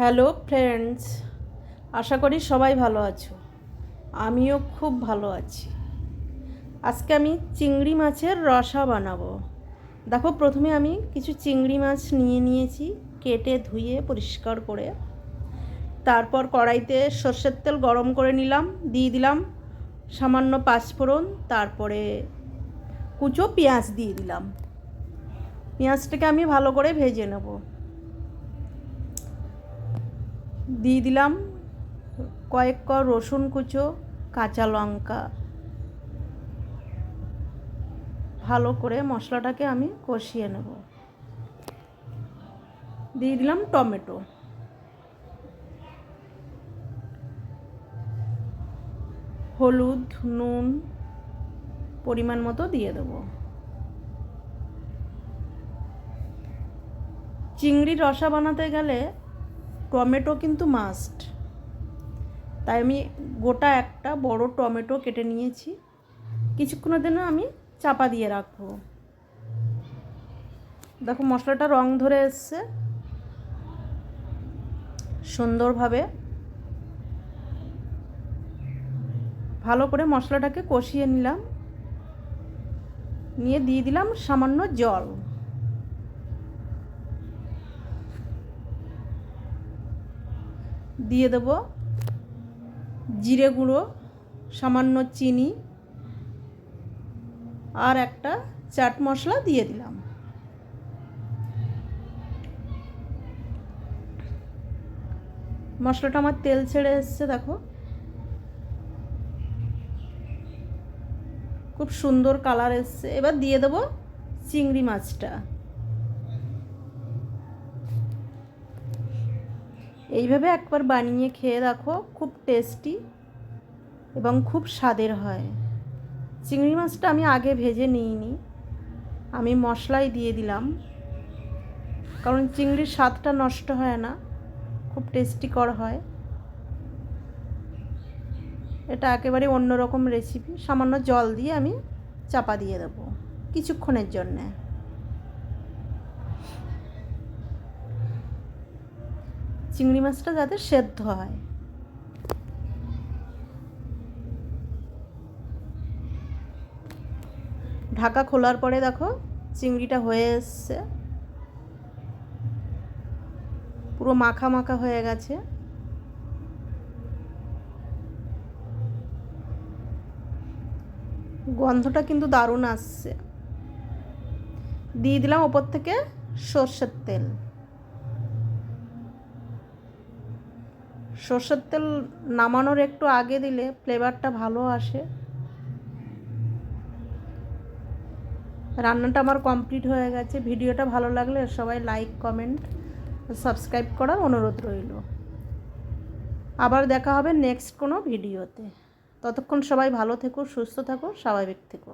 Hello friends, আশা করি সবাই ভালো আছো। আমিও খুব ভালো আছি। আজকে আমি চিংড়ি মাছের রসা বানাবো। দেখো, প্রথমে আমি কিছু চিংড়ি মাছ নিয়ে নিয়েছি, কেটে ধুয়ে পরিষ্কার করে। তারপর কড়াইতে সর্ষের তেল গরম করে নিলাম, দিয়ে দিলাম সামান্য পাঁচফোড়ন, তারপরে কুচো পেঁয়াজ দিয়ে দিলাম। পেঁয়াজটাকে আমি ভালো করে ভেজে নেব। দিয়ে দিলাম কয়েক কোয়া রসুন কুচো, কাঁচা লঙ্কা। ভালো করে মশলাটাকে আমি কষিয়ে নেব। দিয়ে দিলাম টমেটো, হলুদ, নুন পরিমাণ মতো দিয়ে দেব। চিংড়ির রসা বানাতে গেলে টমেটো কিন্তু মাস্ট, তাই আমি গোটা একটা বড় টমেটো কেটে নিয়েছি। কিছুক্ষণের জন্য আমি চাপা দিয়ে রাখবো। দেখো, মশলাটা রং ধরে এসছে সুন্দরভাবে। ভালো করে মশলাটাকে কষিয়ে নিলাম, নিয়ে দিয়ে দিলাম সামান্য জল। দিয়ে দেব জিরে গুঁড়ো, সামান্য চিনি, আর একটা চাট মশলা দিয়ে দিলাম। মশলাটা আমার তেল ছেড়ে এসছে, দেখো খুব সুন্দর কালার এসছে। এবার দিয়ে দেব চিংড়ি মাছটা। এইভাবে একবার বানিয়ে খেয়ে দেখো, খুব টেস্টি এবং খুব স্বাদের হয়। চিংড়ি মাছটা আমি আগে ভেজে নিইনি, আমি মশলাই দিয়ে দিলাম, কারণ চিংড়ির স্বাদটা নষ্ট হয় না, খুব টেস্টিকর হয়। এটা একেবারে অন্যরকম রেসিপি। সামান্য জল দিয়ে আমি চাপা দিয়ে দেবো কিছুক্ষণের জন্যে। চিংড়ি মাছটা যাতে সেদ্ধ হয়। ঢাকা খোলার পরে দেখো চিংড়িটা হয়ে এসছে, পুরো মাখা মাখা হয়ে গেছে। গন্ধটা কিন্তু দারুণ আসছে। দিয়ে দিলাম ওপর থেকে সর্ষের তেল। সর্ষের তেল নামানোর একটু আগে দিলে ফ্লেভারটা ভালো আসে। রান্নাটা আমার কমপ্লিট হয়ে গেছে। ভিডিওটা ভালো লাগলে সবাই লাইক, কমেন্ট, সাবস্ক্রাইব করার অনুরোধ রইল। আবার দেখা হবে নেক্সট কোনো ভিডিওতে। ততক্ষণ সবাই ভালো থেকো, সুস্থ থাকো, স্বাভাবিক থেকো।